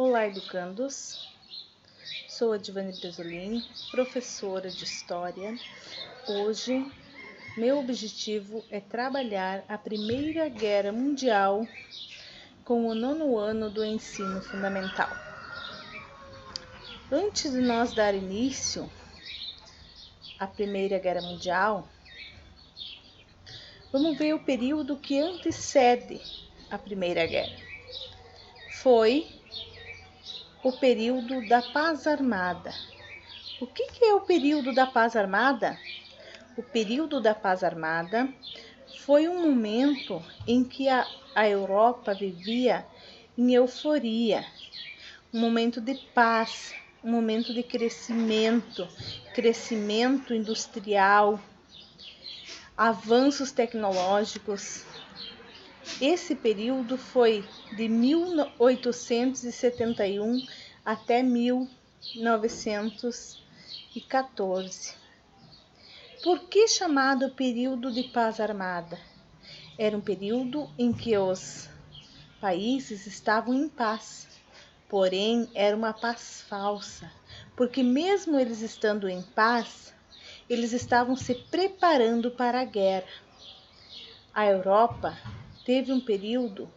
Olá, educandos! Sou a Divani Bresolin, professora de História. Hoje, meu objetivo é trabalhar a Primeira Guerra Mundial com o 9º ano do ensino fundamental. Antes de nós dar início à Primeira Guerra Mundial, vamos ver o período que antecede a Primeira Guerra. Foi o período da Paz Armada. O que é o período da Paz Armada? O período da Paz Armada foi um momento em que a Europa vivia em euforia, um momento de paz, um momento de crescimento industrial, avanços tecnológicos. Esse período foi de 1871 até 1914. Por que chamado período de paz armada? Era um período em que os países estavam em paz, porém era uma paz falsa, porque mesmo eles estando em paz, eles estavam se preparando para a guerra. A Europa teve um período,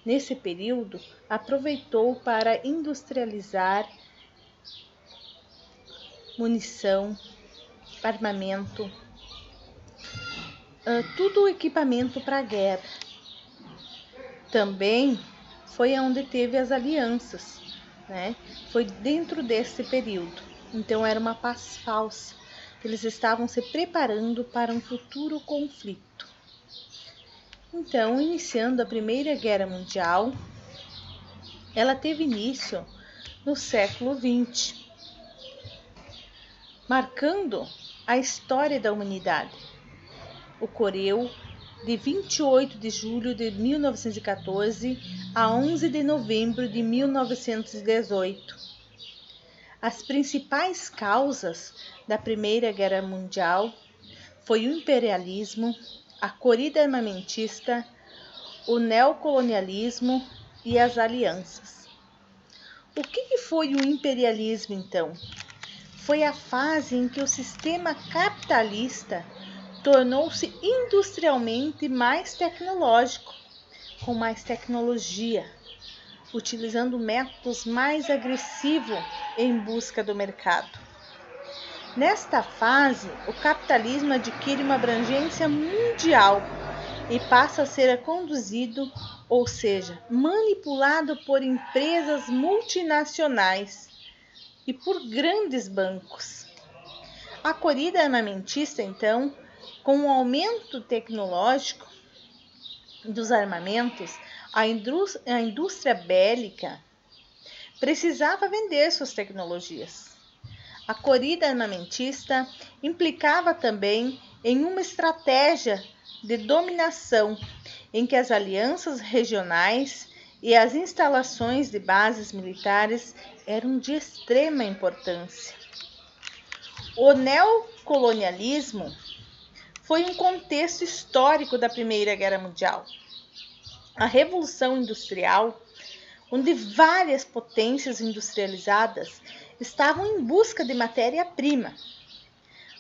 nesse período, aproveitou para industrializar munição, armamento, tudo equipamento para a guerra. Também foi onde teve as alianças, né? Foi dentro desse período. Então era uma paz falsa. Eles estavam se preparando para um futuro conflito. Então, iniciando a Primeira Guerra Mundial, ela teve início no século XX, marcando a história da humanidade. Ocorreu de 28 de julho de 1914 a 11 de novembro de 1918. As principais causas da Primeira Guerra Mundial foi o imperialismo, a corrida armamentista, o neocolonialismo e as alianças. O que foi o imperialismo, então? Foi a fase em que o sistema capitalista tornou-se industrialmente mais tecnológico, com mais tecnologia, utilizando métodos mais agressivos em busca do mercado. Nesta fase, o capitalismo adquire uma abrangência mundial e passa a ser conduzido, ou seja, manipulado por empresas multinacionais e por grandes bancos. A corrida armamentista, então, com o aumento tecnológico dos armamentos, a indústria bélica precisava vender suas tecnologias. A corrida armamentista implicava também em uma estratégia de dominação, em que as alianças regionais e as instalações de bases militares eram de extrema importância. O neocolonialismo foi um contexto histórico da Primeira Guerra Mundial. A Revolução Industrial, onde várias potências industrializadas estavam em busca de matéria-prima.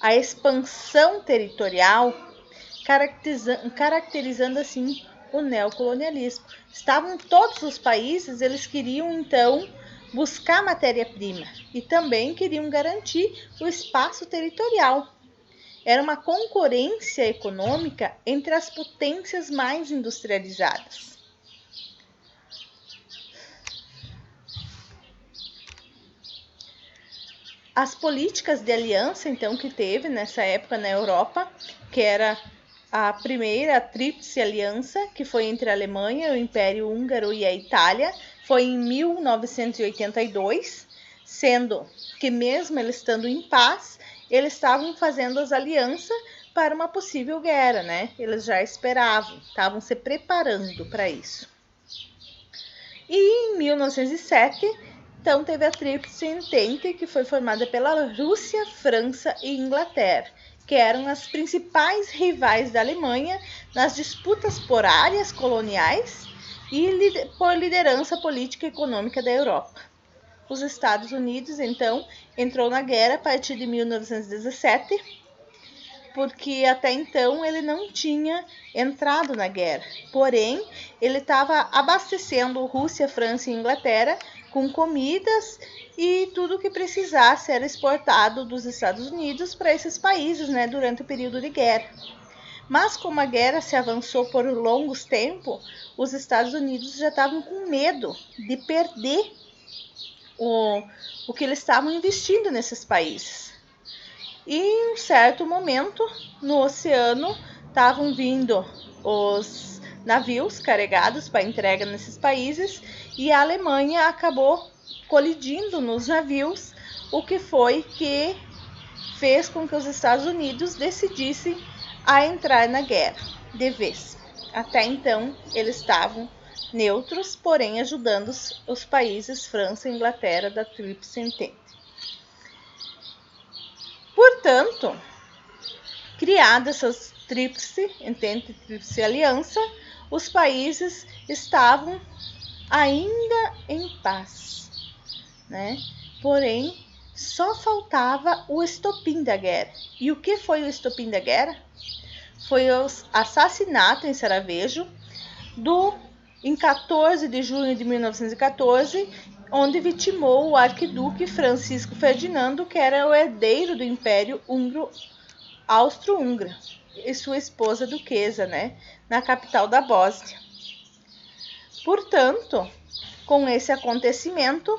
A expansão territorial, caracterizando assim o neocolonialismo. Estavam todos os países, eles queriam então buscar matéria-prima e também queriam garantir o espaço territorial. Era uma concorrência econômica entre as potências mais industrializadas. As políticas de aliança, então, que teve nessa época na Europa, que era a primeira, a Tríplice Aliança, que foi entre a Alemanha, o Império Húngaro e a Itália, foi em 1982, sendo que mesmo eles estando em paz, eles estavam fazendo as alianças para uma possível guerra, né? Eles já esperavam, estavam se preparando para isso. E em 1907, então teve a Tríplice Entente, que foi formada pela Rússia, França e Inglaterra, que eram as principais rivais da Alemanha nas disputas por áreas coloniais e por liderança política e econômica da Europa. Os Estados Unidos, então, entrou na guerra a partir de 1917, porque até então ele não tinha entrado na guerra. Porém, ele estava abastecendo Rússia, França e Inglaterra com comidas e tudo o que precisasse era exportado dos Estados Unidos para esses países, né, durante o período de guerra. Mas como a guerra se avançou por longos tempos, os Estados Unidos já estavam com medo de perder o que eles estavam investindo nesses países. E em um certo momento, no oceano, estavam vindo os navios carregados para entrega nesses países e a Alemanha acabou colidindo nos navios, o que foi que fez com que os Estados Unidos decidissem a entrar na guerra de vez. Até então, eles estavam neutros, porém ajudando os países França e Inglaterra da Tríplice Entente. Portanto, criada essas Tríplice Entente e Tríplice Aliança, os países estavam ainda em paz, né? Porém, só faltava o estopim da guerra. E o que foi o estopim da guerra? Foi o assassinato em Sarajevo em 14 de junho de 1914, onde vitimou o arquiduque Francisco Ferdinando, que era o herdeiro do Império Austro-Húngaro, e sua esposa duquesa, né, na capital da Bósnia. Portanto, com esse acontecimento,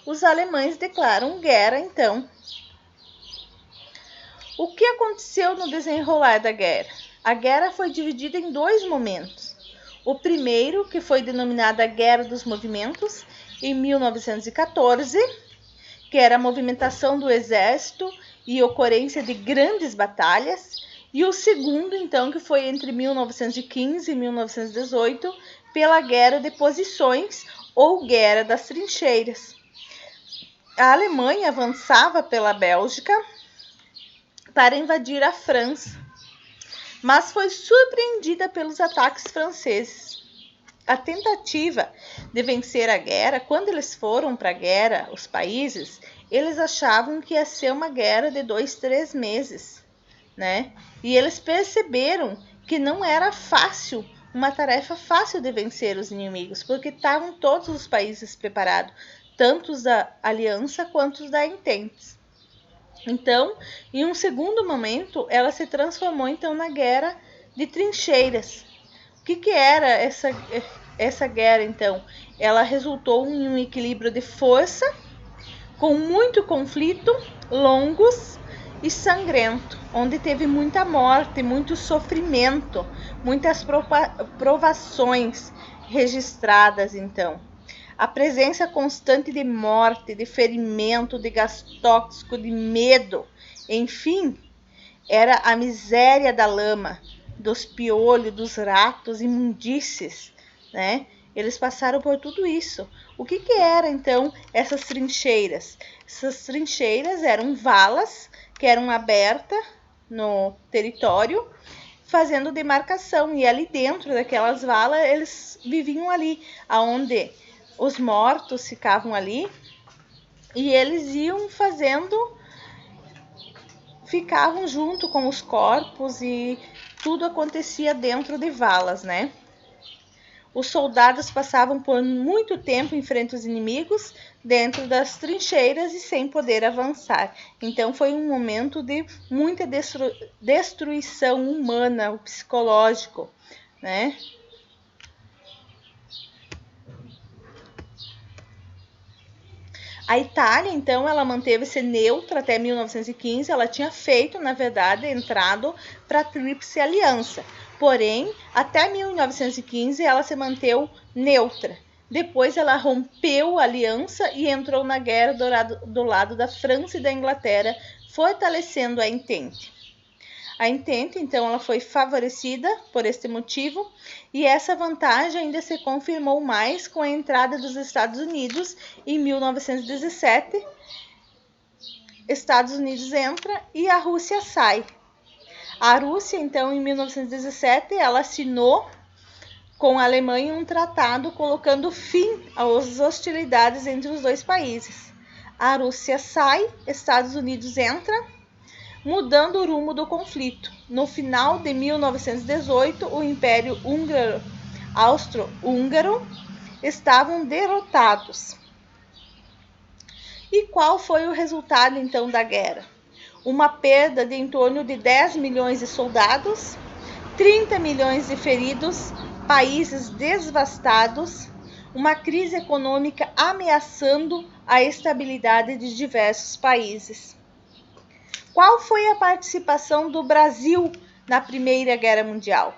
os alemães declaram guerra, então. O que aconteceu no desenrolar da guerra? A guerra foi dividida em dois momentos. O primeiro, que foi denominada Guerra dos Movimentos, em 1914, que era a movimentação do exército e ocorrência de grandes batalhas. E o segundo, então, que foi entre 1915 e 1918, pela Guerra de Posições ou Guerra das Trincheiras. A Alemanha avançava pela Bélgica para invadir a França, mas foi surpreendida pelos ataques franceses. A tentativa de vencer a guerra, quando eles foram para a guerra, os países, eles achavam que ia ser uma guerra de 2-3 meses, né? E eles perceberam que não era fácil, uma tarefa fácil de vencer os inimigos, porque estavam todos os países preparados, tanto os da Aliança quanto os da Entente. Então, em um segundo momento, ela se transformou então na Guerra de Trincheiras. O que era essa guerra, então? Ela resultou em um equilíbrio de força, com muito conflito, longos e sangrento, onde teve muita morte, muito sofrimento, muitas provações registradas, então. A presença constante de morte, de ferimento, de gás tóxico, de medo, enfim, era a miséria da lama, dos piolhos, dos ratos, imundícies, né? Eles passaram por tudo isso. O que era, então, essas trincheiras? Essas trincheiras eram valas que eram abertas no território, fazendo demarcação. E ali dentro daquelas valas, eles viviam ali, aonde os mortos ficavam ali e eles iam ficavam junto com os corpos e tudo acontecia dentro de valas, né? Os soldados passavam por muito tempo em frente aos inimigos, dentro das trincheiras e sem poder avançar. Então foi um momento de muita destruição humana, o psicológico, né? A Itália, então, ela manteve-se neutra até 1915. Ela tinha feito, na verdade, entrado para a Tríplice Aliança. Porém, até 1915, ela se manteve neutra. Depois, ela rompeu a aliança e entrou na guerra do lado da França e da Inglaterra, fortalecendo a Entente. A Entente, então, ela foi favorecida por este motivo e essa vantagem ainda se confirmou mais com a entrada dos Estados Unidos em 1917. Estados Unidos entra e a Rússia sai. A Rússia, então, em 1917, ela assinou com a Alemanha um tratado colocando fim às hostilidades entre os dois países. A Rússia sai, Estados Unidos entra, mudando o rumo do conflito. No final de 1918, o Império Austro-Húngaro estavam derrotados. E qual foi o resultado então da guerra? Uma perda de em torno de 10 milhões de soldados, 30 milhões de feridos, países devastados, uma crise econômica ameaçando a estabilidade de diversos países. Qual foi a participação do Brasil na Primeira Guerra Mundial?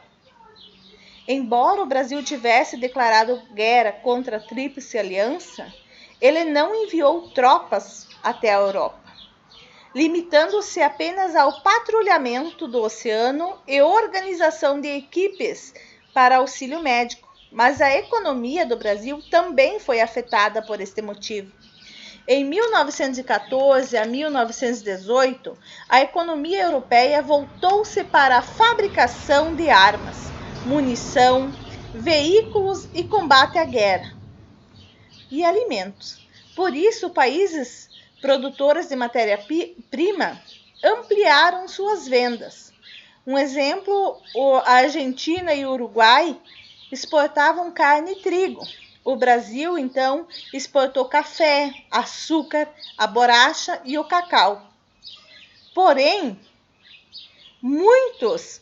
Embora o Brasil tivesse declarado guerra contra a Tríplice Aliança, ele não enviou tropas até a Europa, limitando-se apenas ao patrulhamento do oceano e organização de equipes para auxílio médico. Mas a economia do Brasil também foi afetada por este motivo. Em 1914 a 1918, a economia europeia voltou-se para a fabricação de armas, munição, veículos e combate à guerra e alimentos. Por isso, países produtores de matéria-prima ampliaram suas vendas. Um exemplo, a Argentina e o Uruguai exportavam carne e trigo. O Brasil, então, exportou café, açúcar, a borracha e o cacau. Porém, muitos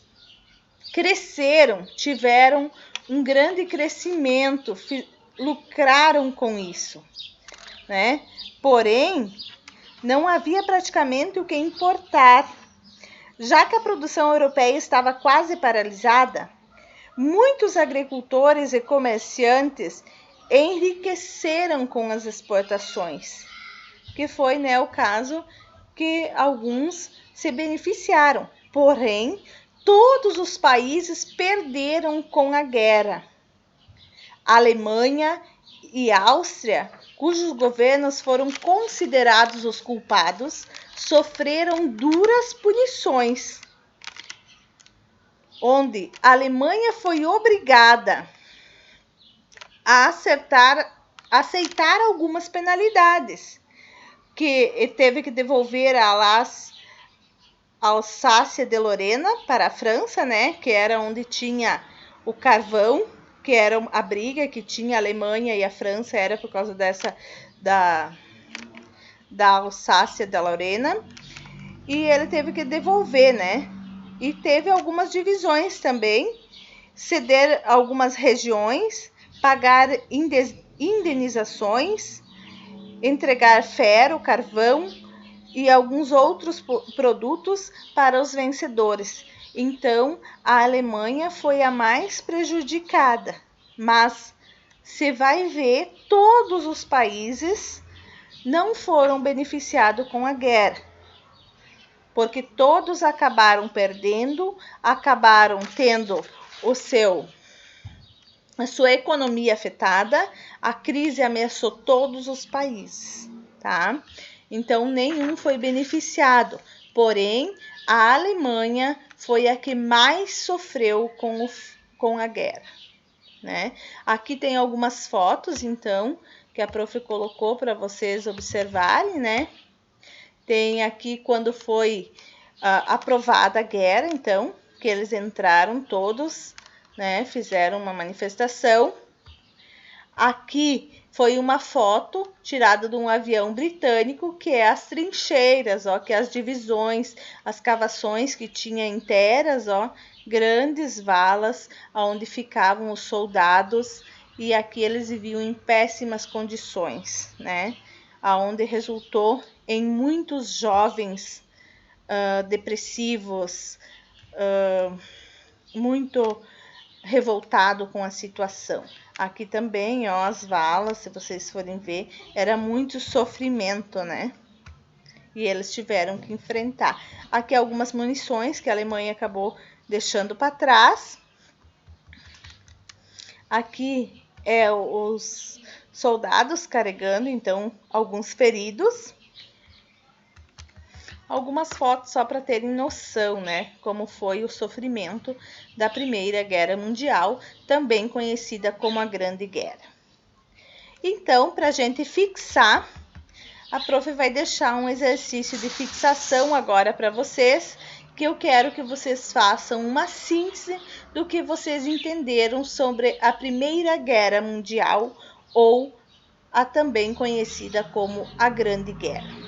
cresceram, tiveram um grande crescimento, lucraram com isso, né? Porém, não havia praticamente o que importar. Já que a produção europeia estava quase paralisada, muitos agricultores e comerciantes enriqueceram com as exportações, que foi, né, o caso que alguns se beneficiaram. Porém, todos os países perderam com a guerra. A Alemanha e Áustria, cujos governos foram considerados os culpados, sofreram duras punições, onde a Alemanha foi obrigada a aceitar algumas penalidades, que teve que devolver a Alsácia-de-Lorena para a França, né, que era onde tinha o carvão, que era a briga que tinha a Alemanha e a França, era por causa da Alsácia-de-Lorena, e ele teve que devolver, né? E teve algumas divisões também, ceder algumas regiões, pagar indenizações, entregar ferro, carvão e alguns outros produtos para os vencedores. Então, a Alemanha foi a mais prejudicada, mas se vai ver, todos os países não foram beneficiados com a guerra, porque todos acabaram perdendo, acabaram tendo a sua economia afetada, a crise ameaçou todos os países, tá? Então, nenhum foi beneficiado, porém, a Alemanha foi a que mais sofreu com a guerra, né? Aqui tem algumas fotos, então, que a prof colocou para vocês observarem, né? Tem aqui quando foi aprovada a guerra, então, que eles entraram todos, né? Fizeram uma manifestação. Aqui foi uma foto tirada de um avião britânico, que é as trincheiras, ó, que é as divisões, as cavações que tinha em terras, ó, grandes valas onde ficavam os soldados, e aqui eles viviam em péssimas condições, né? Aonde resultou em muitos jovens depressivos, muito revoltado com a situação. Aqui também, ó, as valas, se vocês forem ver, era muito sofrimento, né? E eles tiveram que enfrentar. Aqui algumas munições que a Alemanha acabou deixando para trás. Aqui os soldados carregando, então, alguns feridos. algumas fotos só para terem noção, né, como foi o sofrimento da Primeira Guerra Mundial, também conhecida como a Grande Guerra. Então, para a gente fixar, a prof vai deixar um exercício de fixação agora para vocês, que eu quero que vocês façam uma síntese do que vocês entenderam sobre a Primeira Guerra Mundial, ou a também conhecida como a Grande Guerra.